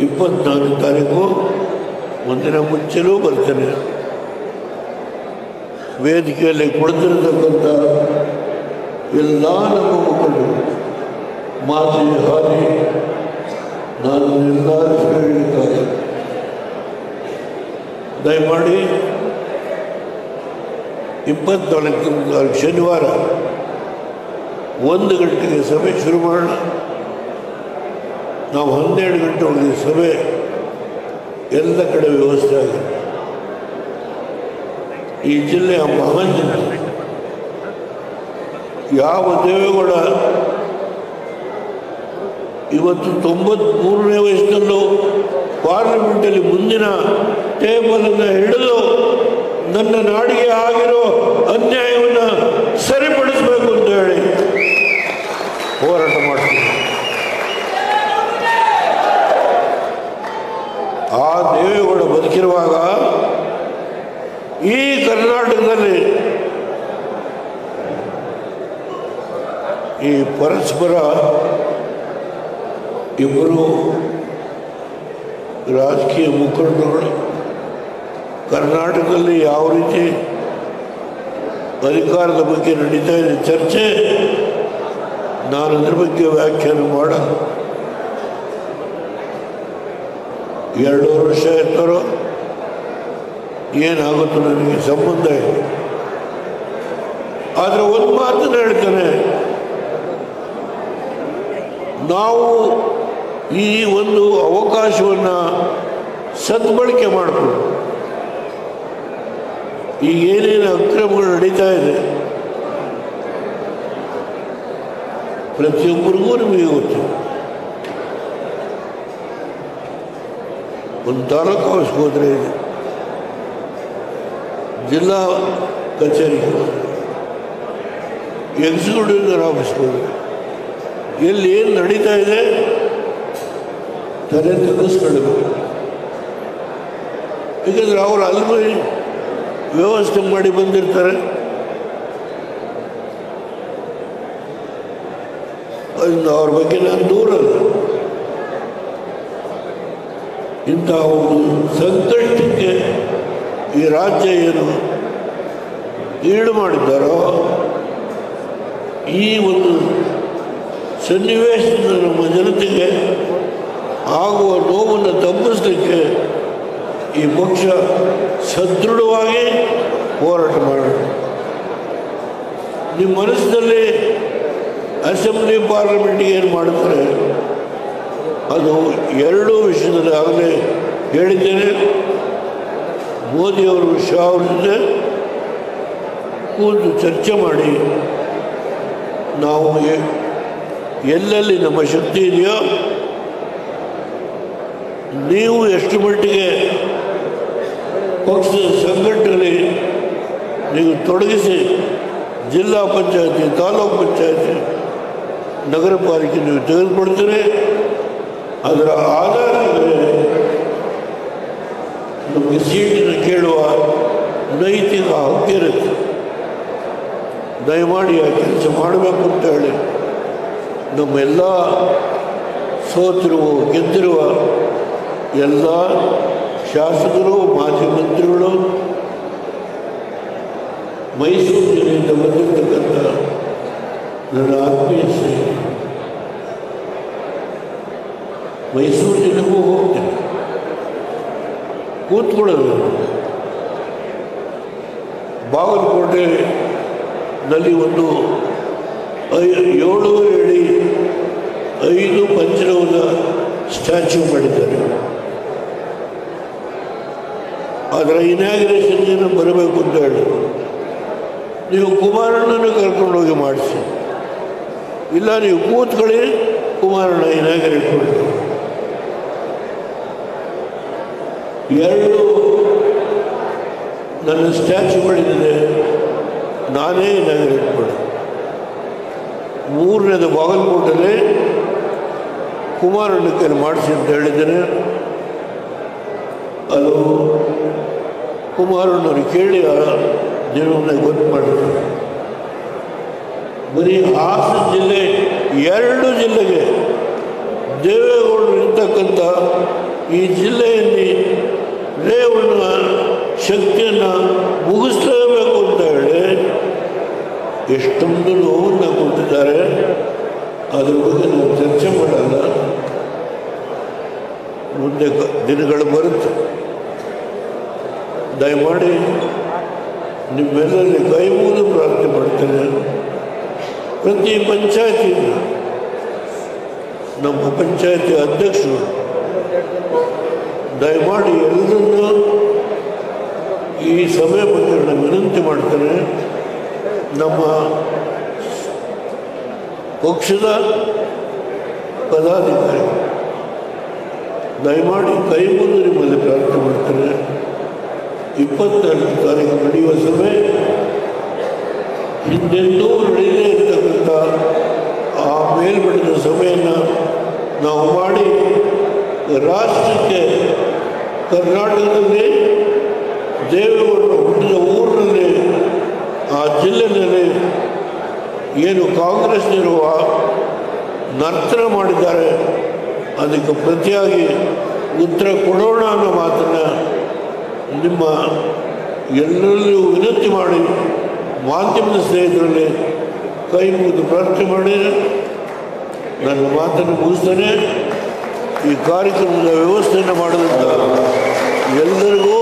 24 ತಾರೀಕು ಒಂದಿನ ಮುಂಚೆನೂ ಬರ್ತೇನೆ. ವೇದಿಕೆಯಲ್ಲಿ ಕೊಡ್ತಿರತಕ್ಕಂಥ ಎಲ್ಲ ನಮ್ಮ ಮುಖಂಡರು ಮಾತಿ ಹಾದಿ ನಾನು ನಿರ್ಧಾರಿಸಬೇಕಾದ ದಯಮಾಡಿ 24 ಶನಿವಾರ 1 ಗಂಟೆಗೆ ಸಭೆ ಶುರು ಮಾಡೋಣ. ನಾವು 12 ಗಂಟೆ ಒಳಗೆ ಸಭೆ ಎಲ್ಲ ಕಡೆ ವ್ಯವಸ್ಥೆ ಆಗಿದೆ. ಈ ಜಿಲ್ಲೆಯ ಮಹಾನ್ ಜಿಲ್ಲೆ. ಯಾವ ದೇವೇಗೌಡ ಇವತ್ತು 93ನೇ ವಯಸ್ಸಿನಲ್ಲೂ ಪಾರ್ಲಿಮೆಂಟಲ್ಲಿ ಮುಂದಿನ ಟೇಬಲನ್ನು ಹಿಡಿದು ನನ್ನ ನಾಡಿಗೆ ಆಗಿರೋ ಅನ್ಯಾಯವನ್ನು ಸರಿಪಡಿಸಬೇಕು ಅಂತ ಹೇಳಿ ಹೋರಾಟ ಮಾಡ್ತೀನಿ. ಆ ದೇವೇಗೌಡ ಬದುಕಿರುವಾಗ ಈ ಕರ್ನಾಟಕದಲ್ಲಿ ಈ ಪರಸ್ಪರ ಇಬ್ಬರು ರಾಜಕೀಯ ಮುಖಂಡರುಗಳು ಕರ್ನಾಟಕದಲ್ಲಿ ಯಾವ ರೀತಿ ಅಧಿಕಾರದ ಬಗ್ಗೆ ನಡೀತಾ ಇದೆ ಚರ್ಚೆ, ನಾನು ಅದರ ಬಗ್ಗೆ ವ್ಯಾಖ್ಯಾನ ಮಾಡಲ್ಲ. 2 ವರ್ಷ ಇರ್ತಾರೋ ಏನಾಗುತ್ತೋ ನನಗೆ ಸಂಬಂಧ ಇದೆ. ಆದರೆ ಒಂದು ಮಾತನ್ನು ಹೇಳ್ತಾನೆ, ನಾವು ಈ ಒಂದು ಅವಕಾಶವನ್ನು ಸದ್ಬಳಕೆ ಮಾಡಿಕೊಂಡು ಈಗ ಏನೇನು ಅಕ್ರಮಗಳು ನಡೀತಾ ಇದೆ ಪ್ರತಿಯೊಬ್ಬರಿಗೂ ನಿಮಗೆ ಗೊತ್ತು. ಒಂದು ತಾಲೂಕು ಆಫೀಸ್ಗೆ ಹೋದರೆ ಇದೆ, ಜಿಲ್ಲಾ ಕಚೇರಿಗೆ ಹೋದರೆ, ಎಕ್ಸಿಕ್ಯೂಟಿವ್ ಆಫೀಸ್ಗೆ ಹೋದರೆ, ಎಲ್ಲಿ ಏನು ನಡೀತಾ ಇದೆ ತಲೆ ತಗ್ಗಿಸ್ಕೊಳ್ಬೇಕು. ಯಾಕಂದರೆ ಅವರು ಅಲ್ಲಿ ವ್ಯವಸ್ಥೆ ಮಾಡಿ ಬಂದಿರ್ತಾರೆ. ಅದರಿಂದ ಅವ್ರ ಬಗ್ಗೆ ನಾನು ದೂರಲ್ಲ. ಇಂಥ ಒಂದು ಸಂಕಷ್ಟಕ್ಕೆ ಈ ರಾಜ್ಯ ಏನು ಈಡು ಮಾಡಿದ್ದಾರೋ ಈ ಒಂದು ಸನ್ನಿವೇಶದಿಂದ ನಮ್ಮ ಜನತೆಗೆ ಆಗುವ ನೋವನ್ನು ತಪ್ಪಿಸಲಿಕ್ಕೆ ಈ ಪಕ್ಷ ಸದೃಢವಾಗಿ ಹೋರಾಟ ಮಾಡೋಣ. ನಿಮ್ಮ ಮನಸ್ಸಿನಲ್ಲಿ ಅಸೆಂಬ್ಲಿ ಪಾರ್ಲಿಮೆಂಟ್ಗೆ ಏನು ಮಾಡುತ್ತಾರೆ ಅದು 2 ವಿಷಯದಲ್ಲಿ ಆಗಲೇ ಹೇಳಿದ್ದೇನೆ. ಮೋದಿಯವರು ಶಾ ಅವ್ರ ಜೊತೆ ಕೂತು ಚರ್ಚೆ ಮಾಡಿ ನಾವು ಎಲ್ಲೆಲ್ಲಿ ನಮ್ಮ ಶಕ್ತಿ ಇದೆಯೋ ನೀವು ಎಷ್ಟು ಮಟ್ಟಿಗೆ ಪಕ್ಷದ ಸಂಘಟನೆಯಲ್ಲಿ ನೀವು ತೊಡಗಿಸಿ ಜಿಲ್ಲಾ ಪಂಚಾಯತಿ, ತಾಲೂಕು ಪಂಚಾಯತಿ, ನಗರ ಪಾಲಿಕೆ ನೀವು ತೆಗೆದುಕೊಳ್ತೀರಿ. ಅದರ ಆಧಾರದ ಮೇಲೆ ನಮಗೆ ಸೀಟನ್ನು ಕೇಳುವ ನೈತಿಕ ಹಕ್ಕಿರುತ್ತೆ. ದಯಮಾಡಿ ಆ ಕೆಲಸ ಮಾಡಬೇಕು ಅಂತ ಹೇಳಿ ನಮ್ಮೆಲ್ಲ ಸೋತಿರುವ ಗೆದ್ದಿರುವ ಎಲ್ಲ ಶಾಸಕರು, ಮಾಜಿ ಮಂತ್ರಿಗಳು, ಮೈಸೂರು ಜಿಲ್ಲೆಯಿಂದ ಬಂದಿರತಕ್ಕಂಥ ನನ್ನ ಆತ್ಮೀಯ ಸ್ನೇಹಿತರು, ಮೈಸೂರು ಜಿಲ್ಲೆಗೂ ಹೋಗ್ತೇನೆ, ಕೂತ್ಕೊಳ್ಳೋದು. ಬಾಗಲಕೋಟೆನಲ್ಲಿ ಒಂದು 7 ಅಡಿ 5 ಪಂಚರವದ ಸ್ಟ್ಯಾಚ್ಯೂ ಮಾಡಿದ್ದಾರೆ. ಅದರ ಇನಾಗ್ರೇಷನ್ಗೆ ಬರಬೇಕು ಅಂತ ಹೇಳಿ ನೀವು ಕುಮಾರಣ್ಣನ ಕರ್ಕೊಂಡೋಗಿ ಮಾಡಿಸಿ, ಇಲ್ಲ ನೀವು ಕೂತ್ಕೊಳ್ಳಿ, ಕುಮಾರಣ್ಣ ಇನಾಗ್ರೇಟ್ ಮಾಡಿ. 2 ನನ್ನ ಸ್ಟ್ಯಾಚ್ಯೂಗಳಿದೆ, ನಾನೇ ಇನಾಗ್ರೇಟ್ ಮಾಡಿ. 3ನೇದು ಬಾಗಲಕೋಟೆಯಲ್ಲಿ ಕುಮಾರಣ್ಣ ಕೈಲಿ ಮಾಡಿಸಿ ಅಂತ ಹೇಳಿದ್ದೇನೆ. ಅದು ಕುಮಾರಣ್ಣವ್ರಿಗೆ ಕೇಳಿ ಜನವನ್ನ ಗೊತ್ತು ಮಾಡಿದ್ರು. ಬರೀ ಹಾಸನ ಜಿಲ್ಲೆ 2 ಜಿಲ್ಲೆಗೆ ದೇವೇಗೌಡರು ಇರ್ತಕ್ಕಂಥ ಈ ಜಿಲ್ಲೆಯಲ್ಲಿ ರೇವಣ್ಣ ಶಕ್ತಿಯನ್ನು ಮುಗಿಸಲೇಬೇಕು ಅಂತ ಹೇಳಿ ಎಷ್ಟೊಂದು ನೋವನ್ನು ಕೊಟ್ಟಿದ್ದಾರೆ. ಅದ್ರ ಬಗ್ಗೆ ನಾವು ಚರ್ಚೆ ಮಾಡಲ್ಲ. ಮುಂದೆ ದಿನಗಳು ಬರುತ್ತೆ. ದಯಮಾಡಿ ನಿಮ್ಮೆಲ್ಲರಲ್ಲಿ ಕೈ ಮುಗಿದು ಪ್ರಾರ್ಥನೆ ಮಾಡ್ತೇನೆ. ಪ್ರತಿ ಪಂಚಾಯತಿಯಿಂದ ನಮ್ಮ ಪಂಚಾಯತಿ ಅಧ್ಯಕ್ಷರು ದಯಮಾಡಿ ಎಲ್ಲರನ್ನೂ ಈ ಸಮಯ ಬಗ್ಗೆ ನಾನು ವಿನಂತಿ ಮಾಡ್ತೇನೆ. ನಮ್ಮ ಪಕ್ಷದ ಪದಾಧಿಕಾರಿ ದಯಮಾಡಿ ಕೈ ಮುಗಿದು ನಿಮ್ಮಲ್ಲಿ ಪ್ರಾರ್ಥನೆ ಮಾಡ್ತೇನೆ. 22 ತಾರೀಕು ನಡೆಯುವ ಸಭೆ ಹಿಂದೆಂದೂ ನಡೆಯದೇ ಇರತಕ್ಕಂಥ ಆ ಮೇಲ್ಮಟ್ಟದ ಸಭೆಯನ್ನು ನಾವು ಮಾಡಿ ರಾಷ್ಟ್ರಕ್ಕೆ ಕರ್ನಾಟಕದಲ್ಲಿ ದೇವೇಗೌಡರ ಹುಟ್ಟಿದ ಊರಿನಲ್ಲಿ ಆ ಜಿಲ್ಲೆಯಲ್ಲಿ ಏನು ಕಾಂಗ್ರೆಸ್ನಿರುವ ನರ್ತನ ಮಾಡಿದ್ದಾರೆ ಅದಕ್ಕೆ ಪ್ರತಿಯಾಗಿ ಉತ್ತರ ಕೊಡೋಣ ಅನ್ನೋ ಮಾತನ್ನು ನಿಮ್ಮ ಎಲ್ಲರಲ್ಲೂ ವಿನಂತಿ ಮಾಡಿ ಮಾಧ್ಯಮದ ಸ್ನೇಹಿತರಲ್ಲಿ ಕೈ ಮುಗಿದು ಪ್ರಾರ್ಥನೆ ಮಾಡಿ ನನ್ನ ಮಾತನ್ನು ಮುಗಿಸ್ತೇನೆ. ಈ ಕಾರ್ಯಕ್ರಮದ ವ್ಯವಸ್ಥೆಯನ್ನು ಮಾಡಿದಂಥ ಎಲ್ಲರಿಗೂ